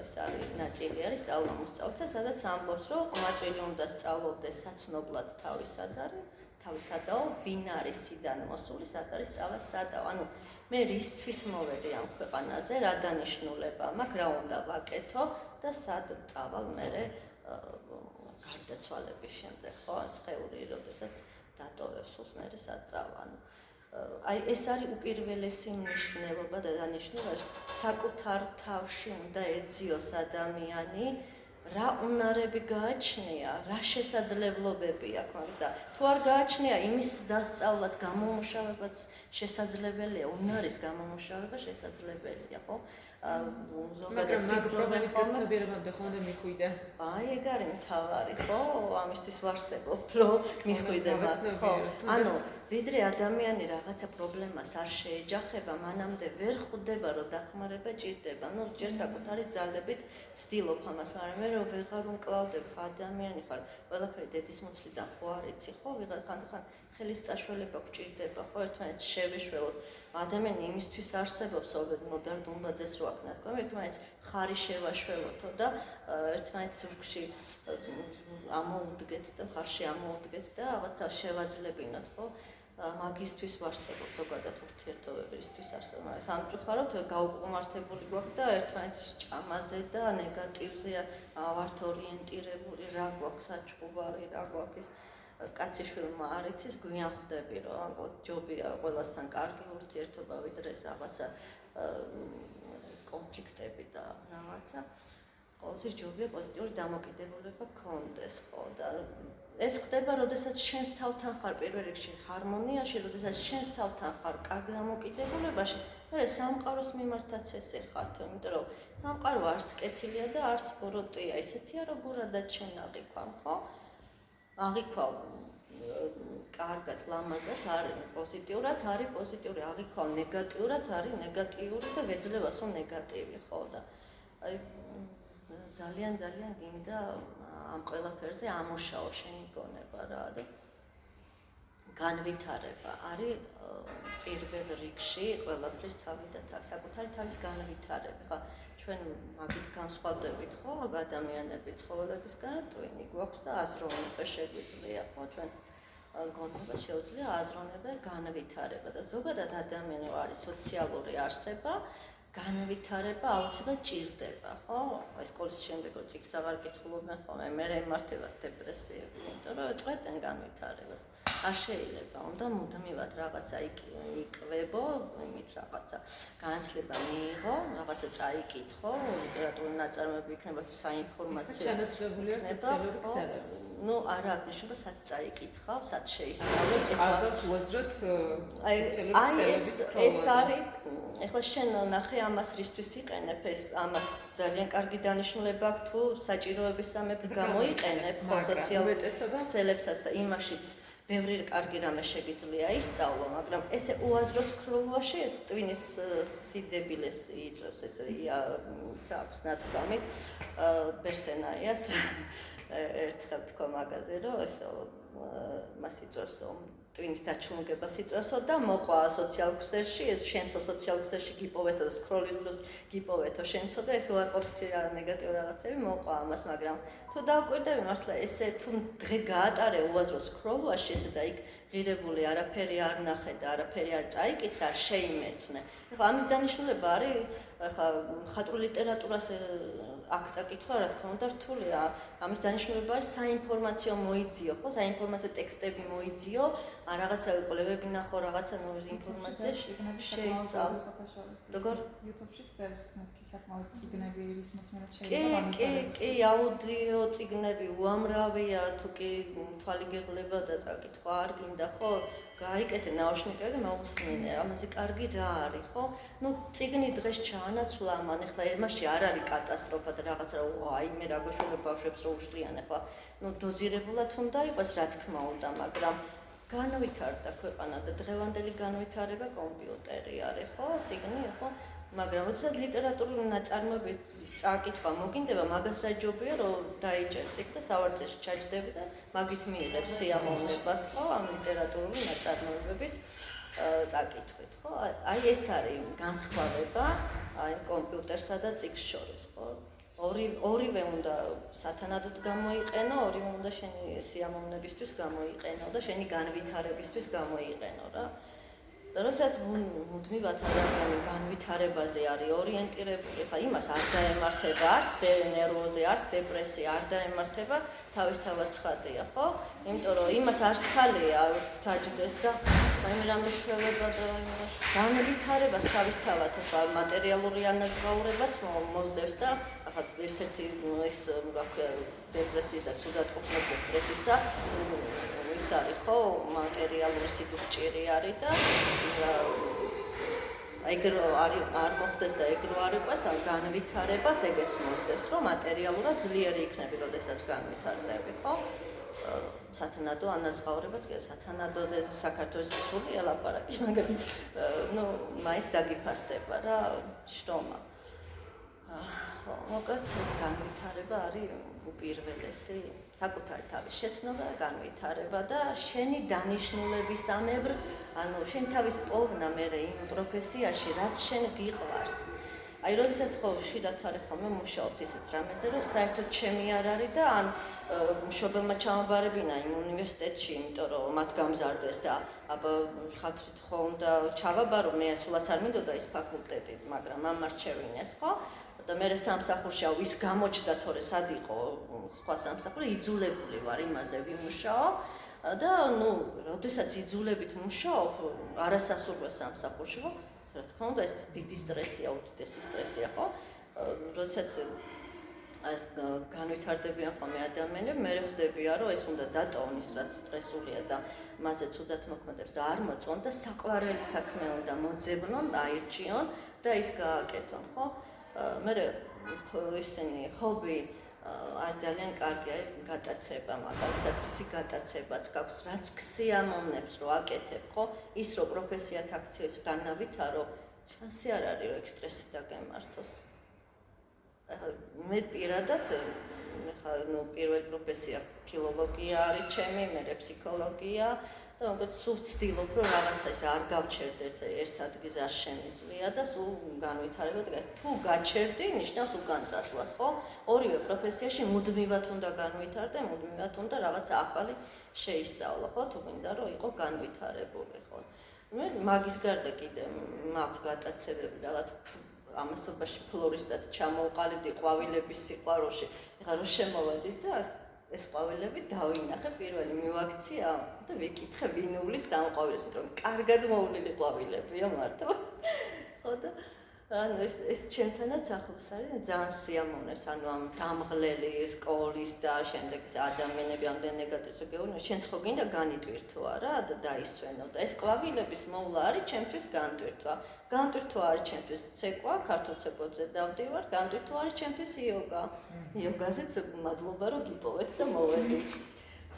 ეს არის ნაწილი არის სწავლამოსწავლე და სადაც ამბობს, რომ ყმაწვილი უნდა სწავლობდეს საცნობლად თავისადაო, ვინ არის სიდან მოსული, სად არის სწავლა სადაო. ანუ მე რისთვის მოვედი ამ ქვეყანაზე, რა დანიშნულება მაქვს, რა უნდა ვაკეთო და სად წავალ მერე გარდაცვალების შემდეგ, ხო, სხეული, როდესაც დატოვებს სულს მერე სად წავალ. აი ეს არის უპირველესი მნიშვნელობა და დანიშნულება, საკუთარ თავში უნდა ეძიოს ადამიანი, რა უნარები გააჩნია, რა შესაძლებლობები აქვს, მაგრამ თუ არ გააჩნია, იმის დასწავლაც, გამომუშავებაც შესაძლებელია, უნარის გამომუშავება შესაძლებელია, ხო? მაგრამ მაგ პრობლემის გაცნობიერებამდე ხომ მიხვიდე? აი, ეგ არის მთავარი, ხო? ამისთვის ვარსებობთ, რომ მიხვიდე მაგ, ხო? ანუ ვიდრე ადამიანი რაღაცა პრობლემას არ შეეჯახება, მანამდე ვერ ხვდება, რომ დახმარება ჭირდება. ნუ ჯერ საკუთარი ძალებით ცდილობ ამას, მაგრამ მე რომ ვეღარ უმკლავდებ, ადამიანი ხარ, ყველაფერი დედისმოცლიდან ხო არ იცი, ხო? ვიღაც ხანდახან ხელის წაშველება გვჭირდება, ხო, ერთმანეთს შევეშველოთ. ადამიანი იმისთვის არსებობს, მოდარ დუმბაძეს რო აქ ნათქვამი, ერთმანეთს ხარი შევაშველოთო და ერთმანეთის ზურგში ამოუდგეთ და ხარში ამოუდგეთ და რაღაცა შევაძლებინოთ, ხო? მაგისთვის ვარსებობ ზოგადად ურთიერთობებისთვის არსებობს. სამწუხაროდ გაუყმართებული გვაქვს და ერთმანეთის ჭამაზე და ნეგატივზე ვართ ორიენტირებული, რა გვაქვს საჩხუბარი, რა გვაქვს კაციშვილმა არ იცის, გვიან ხვდები, რომ ჯობია ყველასთან კარგი ურთიერთობა, ვიდრე ეს რაღაცა კონფლიქტები და რაღაცა. ყოველთვის ჯობია პოზიტიური დამოკიდებულება გქონდეს, ხო და ეს ხდება, როდესაც შენს თავთან ხარ პირველ რიგში ჰარმონიაში, როდესაც შენს თავთან ხარ კარგ დამოკიდებულებაში, მერე სამყაროს მიმართაც ესე ხართ, იმიტომ რომ სამყარო არც კეთილია და არც ბოროტია, ისეთია როგორადაც შენ აღიქვამ, ხო? აღიქვავ კარგად, ლამაზად არის პოზიტიურად, არის პოზიტიური, აღიქვავ ნეგატიურად, არის ნეგატიური და ვეძლებას რომ ნეგატივი, ხო და აი ძალიან გინდა ამ ყველაფერზე ამუშაო შენი გონება რა და განვითარება არის პირველ რიგში ყველაფრის თავი და საკუთარი თავის განვითარება. ხა ჩვენ მაგით განსხვავდებით ხო ადამიანები ცხოველებისგან, ტვინი გვაქვს და აზროვნება შეგვიძლია, ხო ჩვენ გონება შეუძლია აზროვნება და განვითარება და ზოგადად ადამიანი არის სოციალური არსება, განვითარება აუცილებლად ჭირდება, ხო? აი სკოლის შემდეგ რო წიგნს აღარ კითხულობენ ხოლმე, მე ემართება დეპრესიები, იმიტომ რომ წვეტენ განვითარებას. არ შეიძლება, უნდა მუდმივად რაღაცა იკვებო, იმით რაღაცა განათლება მიიღო, რაღაცა წაიკითხო, ლიტერატურული ნაწარმოები იქნება თუ საინფორმაციო. ჩანაცვლებულია სოციალური ქსელები. ნუ არა აქვს ნიშნება, სად წაიკითხავ, სად შეისწავლოს. კარგად უაზროთ სოციალური ქსელების ეს არის ეხლა შენ ნახე ამას რისთვის იყენებ ეს ამას ძალიან კარგი დანიშნულება აქვს თუ საჭიროებისამებრ გამოიყენებ ხო სოციალურ ქსელებსაც იმაშიც ბევრი კარგი რამე შეგიძლია ისწავლო, მაგრამ ესე უაზროს ქრულვაში ეს ტვინის სიდებილეს იწვევს ეს აქვს ნათქვამი ბერსენაიას ერთხელ თქვა მაგაზე რომ ეს მას იწვევს ტვინის დაჩუნებას იწვევსო და მოყვა სოციალურ ქსელში, შენცო სოციალურ ქსელში გიპოვეთო და სკროლის დროს გიპოვეთო შენცო და ეს უარყოფითი ნეგატიური რაღაცები მოყვა ამას, მაგრამ თუ დავკვირდები მართლა ესე თუ დღე გაატარე უაზრო სკროლვაში ესე და იქ ღირებული არაფერი არ ნახე და არაფერი არ წაიკითხე, არ შეიმეცნე. ეხლა ამის დანიშნულება არის ეხლა მხატვრულ ლიტერატურას აქ წაკითხვა, რა თქმა უნდა, რთულია. ამის დანიშნულება არის საინფორმაციო მოიძიო, ხო? საინფორმაციო ტექსტები მოიძიო, ან რაღაცა კვლევები ნახო, რაღაცა ინფორმაცია შეისწავლო. როგორ? YouTube-შიც დევს მეთქი საკმაოდ წიგნები ის მოსმენად შეიძლება. კი, აუდიო წიგნები უამრავია, თუ კი თვალი გეღლება და წაკითხვა არ გინდა, ხო? გაიკეთე ნაუშნიკები და მოусმინე, ამაზე კარგი რა არის, ხო? ნუ წიგნი დღეს ჩაანაცვლა ამან, ეხლა ემაში არ არის კატასტროფა და რაღაც რა, აი მე რა გვეშველებ ბავშვებს რო უშლიან, ეხლა ნუ დოზირებულად უნდა იყოს, რა თქმა უნდა, მაგრამ განვითარდა ქვეყანა და დღევანდელი განვითარება კომპიუტერი არის, ხო? წიგნი, ხო? მაგრამ როდესაც ლიტერატურული ნაწარმოები წაკითხვა მოგინდება, მაგას რა ჯობია, რომ დაიჭერ წიგნს და სავარძეში ჩაჯდები და მაგით მიიღებ სიამოვნებას, ხო? ამ ლიტერატურული ნაწარმოებების წაკითხვით, ხო? აი ეს არის განსხვავება აი კომპიუტერსა და წიგნს შორის, ხო? ორივე უნდა სათანადოდ გამოიყენო, ორივე უნდა შენი სიამოვნებისთვის გამოიყენო და შენი განვითარებისთვის გამოიყენო რა. და როდესაც მუდმივად ადამიანი განვითარებაზე არის ორიენტირებული, ხა იმას არ დაემართება, არც ნერვოზე, არც დეპრესია არ დაემართება, თავისთავად ცხადია, ხო? იმიტომ რომ იმას არ ცალია დაჯდეს და აი მე რა მეშველება და განვითარებას თავისთავად ხა მატერიალური ანაზღაურებაც მოსდევს და ახლა ერთ-ერთი ეს რა ქვია დეპრესიის და ცუდატყოფის სტრესისა ის არის ხო მატერიალური სიგვჭირი არის და ეგ რო არ მოხდეს და ეგ რო არ იყოს ან განვითარებას ეგეც მოსდევს რომ მატერიალურად ძლიერი იქნები როდესაც განვითარდები ხო სათანადო ანაზღაურებაც კი სათანადოზე საქართველოს სრული ელაპარაკი მაგრამ ნუ მაინც დაგიფასდება რა შრომა ხო მოკლედ ეს განვითარება არის უპირველესი საკუთარი თავის შეცნობა და განვითარება და შენი დანიშნულებისამებრ ანუ შენ თავის პოვნა მე იმ პროფესიაში რაც შენ გიყვარს აი როდესაც ხო ხშირად არის ხოლმე მუშაობთ ისეთ რამეზე რომ საერთოდ ჩემი არ არის და ან მშობელმა ჩამაბარებინა იმ უნივერსიტეტში იმიტომ რომ მათ გამზარდეს და აბა ხათრით ხო უნდა ჩავაბარო მე სულაც არ მინდოდა ის ფაკულტეტი მაგრამ ამარჩევინეს ხო და მე სამსახურში ვის გამოჩნდა თორე სად იყო სხვა სამსახური იძულებული ვარ იმაზე ვიმუშაო და ნუ როდესაც იძულებით მუშაობ არასასურველ სამსახურში ხო რა თქმა უნდა ეს დიდი სტრესია უდიდესი სტრესია ხო როდესაც ეს განვითარდებიან ხოლმე ადამიანები მე ხვდებია რომ ეს უნდა დატოვნის რაც სტრესულია და მასე ცუდად მოქმედებს არ მოწონ და საყვარელი საქმე უნდა მოძებნონ აირჩიონ და ის გააკეთონ ხო მე ისინი ჰობი არ ძალიან კარგია გატაცება მაგალითად ისი გატაცებაც გაქვს რაც ქსიამოვნებს რომ აკეთებ ხო ის რომ პროფესიად აქციოს განავითარო შანსი არ არის რომ ექსტრესი დაგემართოს მე პირადად ხა ნუ პირველი პროფესია ფილოლოგია არის ჩემი მე ფსიქოლოგია და მოკლედ სულ ვცდილობ რომ რაღაცა ის არ გავჩერდეთ ერთ ადგილზე არ შემიძლია და სულ განვითარება და თუ გაჩერდი ნიშნავს უკან წასვლას ხო ორივე პროფესიაში მუდმივად უნდა განვითარდე მუდმივად უნდა რაღაც ახალი შეისწავლო ხო თუ მინდა რომ იყო განვითარებული ხო მე მაგის გარდა კიდე მაქვს გატაცებები რაღაც ამასობაში ფლორისტად ჩამოვყალიბდი ყვავილების სიყვარულში ეხლა რო შემოვედით და ეს ყვავილები დავინახე პირველი მივაქცია და ვიკითხე ვინულის ამ ყვავილებს იმიტომ რომ კარგად მოვლილი ყვავილებია მართლა ხო და ანუ ეს ჩემთანაც ახლოს არის ძალიან სიამოვნებს ანუ ამ დამღლელი სკოლის და შემდეგ ადამიანები ამდენ ნეგატივზე გეუბნები შენ ხო გინდა განიტვირთო არა და დაისვენო და ეს ყვავილების მოვლა არის ჩემთვის განტვირთვა განტვირთვა არის ჩემთვის ცეკვა ქართულ ცეკვებზე დავდივარ განტვირთვა არის ჩემთვის იოგა იოგაზეც მადლობა რომ გიპოვეთ და მოვედით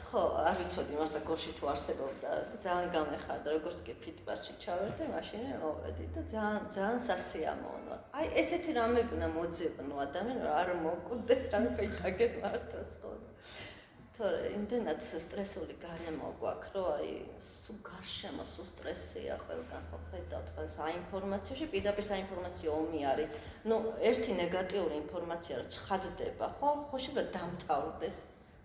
ხო, არ ვიცოდი მართლა გორში თუ არსებობდა და ძალიან გამეხარდა როგორც კი ფიტბასში ჩავერდე, მაშინ მოვედი და ძალიან სასიამოვნოა. აი ესეთი რამები უნდა მოძებნო ადამიანს, არ მოკვდე, რა პეიტაგეთ მართოს ხო. თორე იმდენად სტრესული გარემო გვაქვს, რომ აი სულ გარშემო სულ სტრესია ყველგან ხო ხედავთ ხოლმე საინფორმაციაში, პირდაპირ საინფორმაციო ომი არის. ნუ ერთი ნეგატიური ინფორმაცია რო ცხადდება, ხო, ხო შეიძლება დამთავრდეს.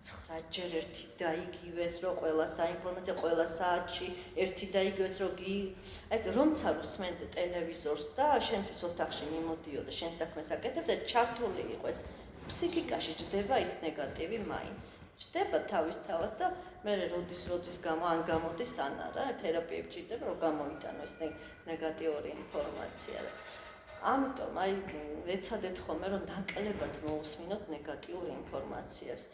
9 ჯერ ერთი და იგივეს რომ ყველა საინფორმაციო ყველა საათში ერთი და იგივეს რომ ეს რომცა სმენდ ტელევიზორს და შენთვის ოთახში მიმოდიო და შენ საქმეს აკეთებ და ჩართული იყოს ფსიქიკაში ჯდება ის ნეგატივი მაინც. ჯდება თავისთავად და მე როდის ან გამოდის ან არა, თერაპიებში ჯდება რომ გამოიტანო ეს ნეგატიური ინფორმაცია. ამიტომ აი ვეცადეთ ხოლმე რომ ნაკლებად მოусმინოთ ნეგატიურ ინფორმაციებს.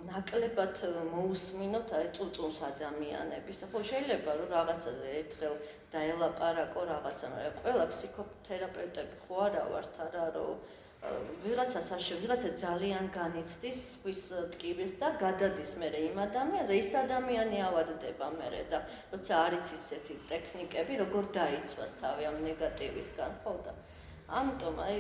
ნაკლებად მოусმინოთ აი წუწუნს ადამიანების. ხო შეიძლება რომ რაღაცაზე ერთხელ დაელაპარაკო რაღაცა, მაგრამ ყველა ფსიქოთერაპევტები ხო არა ვართ არა რომ ვიღაცა ძალიან განიცდის სხვის ტკივილს და გადადის მერე იმ ადამიანზე, ის ადამიანი ავადდება მერე და როცა არის ისეთი ტექნიკები, როგორ დაიცვას თავი ამ ნეგატივისგან, ხო და ამიტომ აი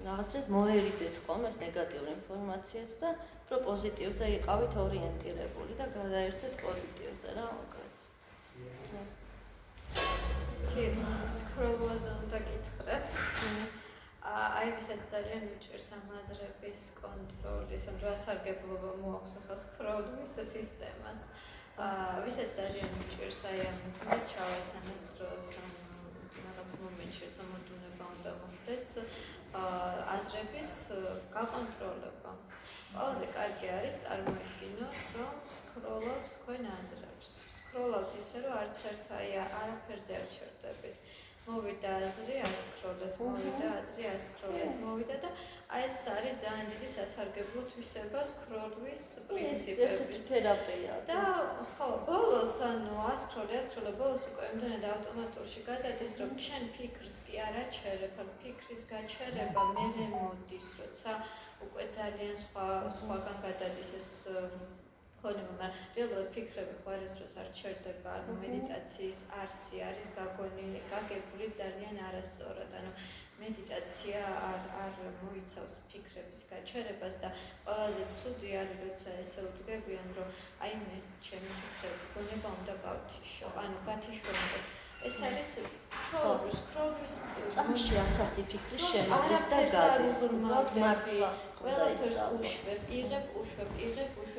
რაღაცეთ მოერიდეთ ხოლმე ეს ნეგატიურ ინფორმაციებს და უფრო პოზიტივზე იყავით ორიენტირებული და გადაერთეთ პოზიტივზე რა უკეთ. სკროლოზე უნდა გითხრათ. აი ვისაც ძალიან მიჭირს ამ აზრების კონტროლის, ან რასარგებლობა მოაქვს ახლა სკროლის სისტემას. ვისაც ძალიან მიჭირს აი ამ ჩავასანას დროს რაღაც მომენტში წამოდუნება უნდა მოხდეს აზრების გაკონტროლება. ყველაზე კარგი არის წარმოიდგინოთ, რომ სკროლავთ თქვენ აზრებს. სკროლავთ ისე, რომ არც ერთ არაფერზე არ ჩერდებით. მოვიდა აზრი, ასკროლეთ, მოვიდა აზრი, ასკროლეთ, მოვიდა და აი ეს არის ძალიან დიდი სასარგებლო თვისება სკროლვის პრინციპების თერაპია. და ხო, ბოლოს ანუ ასკროლე, ბოლოს უკვე იმდენად ავტომატურში გადადის, რომ შენ ფიქრს კი არ აჩერებ, ან ფიქრის გაჩერება მერე მოდის, როცა უკვე ძალიან სხვაგან გადადის ეს მაგრამ რეალურად ფიქრები ხო არის დროს არ ჩერდება, ანუ მედიტაციის არსი არის გაგებული ძალიან არასწორად, ანუ მედიტაცია არ მოიცავს ფიქრების გაჩერებას და ყველაზე ცუდი არის როცა ესე უდგებიან, რომ აი მე ჩემი ფიქრები გონება უნდა გავთიშო, ანუ გათიშვებას. ეს არის სკროლვის წამში 1000 ფიქრი შემოდის და გადის. მართლა ყველაფერს უშვებ, იღებ.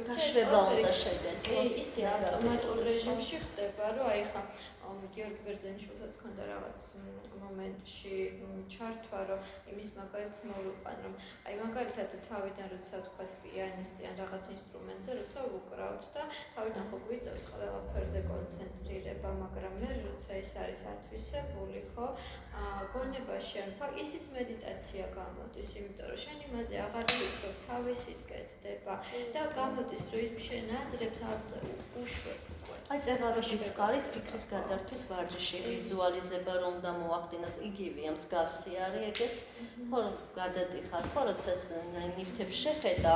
გაშვება უნდა შეგეძლოს. ისე ავტომატურ რეჟიმში ხდება, რომ აი ხა გიორგი ბერძენიშვილსაც ჰქონდა რაღაც მომენტში ჩართვა, რომ იმის მაგალითს მოვიყვან, რომ აი მაგალითად თავიდან როცა თქვა პიანისტი ან რაღაც ინსტრუმენტზე, როცა უკრავთ და თავიდან ხო გვიწევს ყველაფერზე კონცენტრირება, მაგრამ მე როცა ეს არის ათვისებული, ხო, გონებაში ან ისიც მედიტაცია გამოდის, იმიტომ რომ შენ იმაზე აღარ ვფიქრობ, თავისით კეთდება და გამოდის, რომ ის შენ აზრებს უშვებ. აი წერილში ვწყარით ფიქრის გადართვის ვარჯიში, ვიზუალიზება რომ უნდა მოახდინოთ, იგივეა, მსგავსი არის ეგეც, ხო რომ გადადიხარ, ხო როცა ნივთებს შეხედა,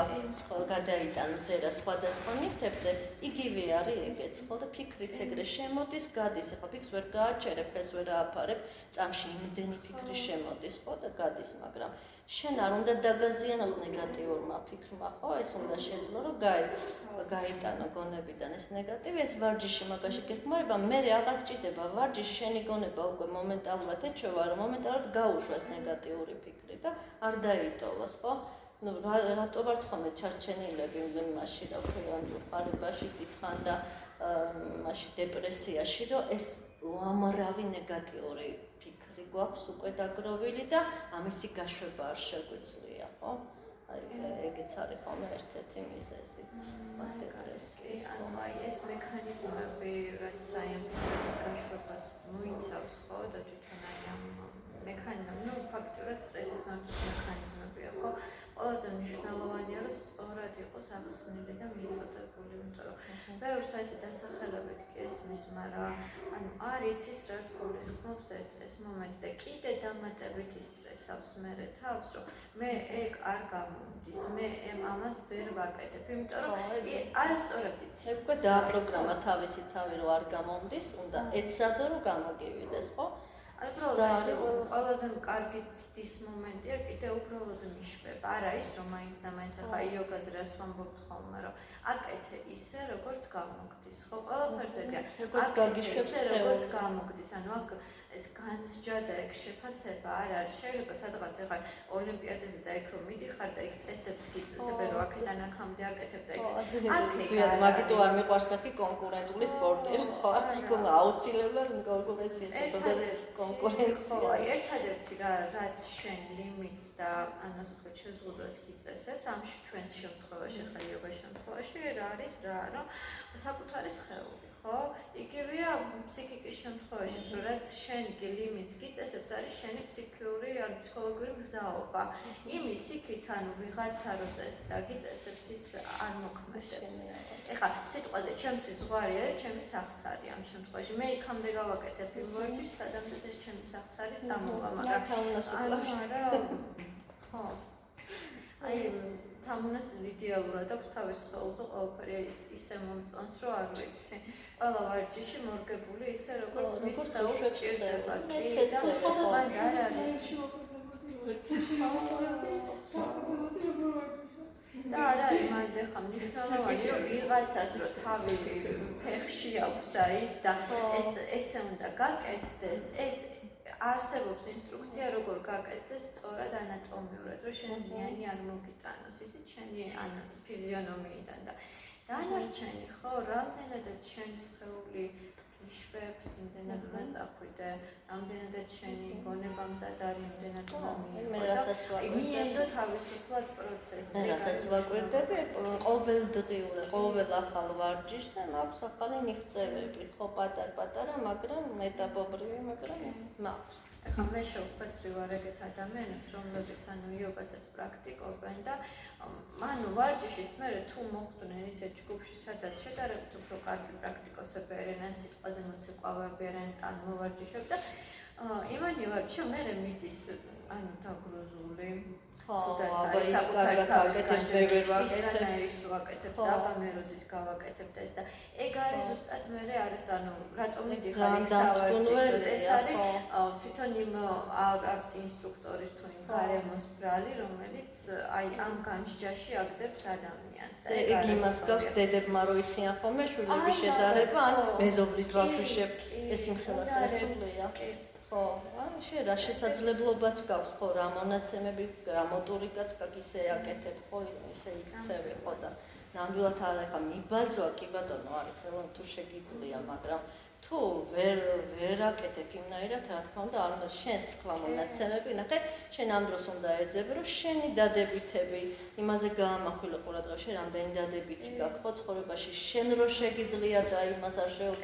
გადაიტან ზერა სხვადასხვა ნივთებზე, იგივე არის ეგეც, ხო და ფიქრიც ეგრე შემოდის, გადის, ახლა ფიქრს ვერ გააჩერებ, ეს ვერ ააფარებ, წამში იმდენი ფიქრი შემოდის, ხო და გადის, მაგრამ შენ არ უნდა დაგაზიანოს ნეგატიურმა ფიქრმა, ხო, ეს უნდა შეძლო, რომ გაიტანო გონებიდან ეს ნეგატივი, ეს ვარჯიში მაგაში გეხმარება, მე აღარ გჭირდება ვარჯიში, შენი გონება უკვე მომენტალურად ეჩვევა, რომ მომენტალურად გაუშვას ნეგატიური ფიქრი და არ დაიტოვოს, ხო? ნუ რატო ვართ ხოლმე ჩარჩენილები იმაში, რა ვქნა, ყარებაში დიდხან და მაშინ დეპრესიაში, რომ ეს უამრავი ნეგატიური ფიქრი გვაქვს უკვე დაგროვილი და ამისი გაშვება არ შეგვიძლია, ხო? აი ეგეც არის ხოლმე ერთ-ერთი მიზეზი. ანუ აი ეს მექანიზმები, რაც აი ამ ფიქრების გაშვებას მოიცავს, ხო, და თვითონ აი ამ მექანიზმები, ну ფაქტობრივად სტრესის მართვის მექანიზმებია, ხო? ყველაზე მნიშვნელოვანია, რომ სწორად იყოს ახსნილი და მიწოდებული, იმიტომ რომ ბევრს აი ეს დასახელებით კი ესმის, მაგრამ ანუ არ იცის რაც გულისხმობს ეს მომენტი და კიდე დამატებით ისტრესავს მერე თავს, რომ მე ეგ არ გამომდის, მე ამას ვერ ვაკეთებ, იმიტომ რომ არასწორად იცის. ეს უკვე დააპროგრამა თავისი თავი რომ არ გამომდის, უნდა ეცადო რომ გამოგივიდეს, ხო? ყველაზე კარგი ცდის მომენტია კიდე უბრალოდ მიშვება. არა ის რომ მაინც და მაინც ახლა იოგაზე რას ვამბობთ ხოლმე, რომ აკეთე ისე როგორც გამოგდის. ხო, ყველაფერზე კი. როგორც გაგიშვებს, როგორც გამოგდის. ანუ აქ ეს განსჯა და ეგ შეფასება არ არის. შეიძლება სადღაც ეხლა ოლიმპიადაზე და იქ რომ მიდიხარ და იქ წესებს გიწესებენ რომ აქედან აქამდე აკეთებ და ზუსტად მაგიტო არ მიყვარს მეთქი კონკურენტული სპორტი ხო იქ აუცილებლად კონკურენცია კონკურენცია აი ერთადერთი რაც შენ ლიმიტს და ანუ ასე ვთქვათ შეზღუდვას გიწესებს ამში ჩვენს შემთხვევაში ხა იოგას შემთხვევაში რა არის რა რომ საკუთარი სხეული ხო იგივეა ფსიქიკის შემთხვევაშიც რომ რაც შენ ლიმიტს გიწესებს არის შენი ფსიქიური ან ფსიქოლოგიური მგზავრობა იმის იქით ანუ ვიღაცა რო წესს და გიწესებს ის არ მოქმედებს ეხლა სიტყვაზე ჩემთვის ზღვარი არის ჩემი სახსარი ამ შემთხვევაში მე იქამდე გავაკეთებ იმ ვარჯიშს სადამდე ეს ჩემი სახსარი წამოვა მაგრამ ხო აი თამუნას იდეალურად აქვს თავის ხელზე ყველაფერი ისე მომწონს რომ არ ვიცი ყველა ვარჯიში მორგებული ისე როგორც მის ხელს ჭირდება კი და მან არ არის და არ არის მანდ ახლა მნიშვნელოვანი რომ ვიღაცას რომ თავი ფეხში აქვს და ის და ესე უნდა გაკეთდეს ეს არსებობს ინსტრუქცია როგორ გაკეთდეს სწორად ანატომიურად რომ შენ ზიანი არ მოგიტანოს ისიც შენი ან ფიზიონომიიდან და დანარჩენი ხო რამდენადაც შენი სხეული იშვებს იმდენად უნდა წახვიდე რამდენადაც შენი გონება მზად არის იმდენად მომიყვება მიენდო თავისუფლად პროცესი რასაც ვაკვირდები ყოველდღიურად ყოველ ახალ ვარჯიშზე მაქვს ახალი მიღწევები ხო პატარ-პატარა მაგრამ მეტაბობრივი მაგრამ მაქვს ახლა მე შევხვედრი ვარ ეგეთ ადამიანებს რომლებიც ანუ იოგასაც პრაქტიკობენ და ანუ ვარჯიშის მერე თუ მოხვდნენ ისეთ ჯგუფში სადაც შედარებით უფრო კარგი პრაქტიკოსები არიან სიტყვაზე მოცეკვავები არიან ან მოვარჯიშებ და იმანი ვარ რომ მე მიდის ანუ დაგროზული ცუდად არის საკუთარი თავის ისრანაირის ვაკეთებ და აბა მე როდის გავაკეთებ და ეს და ეგ არის ზუსტად მე არის ანუ რატომ მიდიხარ იქ სავარჯიშოდ ეს არის თვითონ იმ არც ინსტრუქტორის თუ იმ გარემოს ბრალი რომელიც აი ამ განსჯაში აგდებს ადამიანს და ეგ იმას გავს დედებმა რო იციან ხოლმე შვილების შედარება ან მეზობლის ბავშვებს ეს იმხელა სტრესულია ხო, შენ რა შესაძლებლობაც გავს ხო რა მონაცემებიც, რა მოტორიკაც გაკ ისე აკეთებ ხო, ისე იქცევი ხო და ნამდვილად არ ახლა მიბაძვა კი ბატონო არის ხელონ თუ შეგიძლია, მაგრამ თუ ვერ აკეთებ იმნაირად რა თქმა უნდა არ უნდა შენს სხვა მონაცემები ნახე შენ ამ დროს უნდა ეძებ რომ შენი დადებითები იმაზე გაამახვილო ყურადღება შენ რამდენი დადებითი გაქვს ხო ცხოვრებაში შენ რო შეგიძლია და იმას არ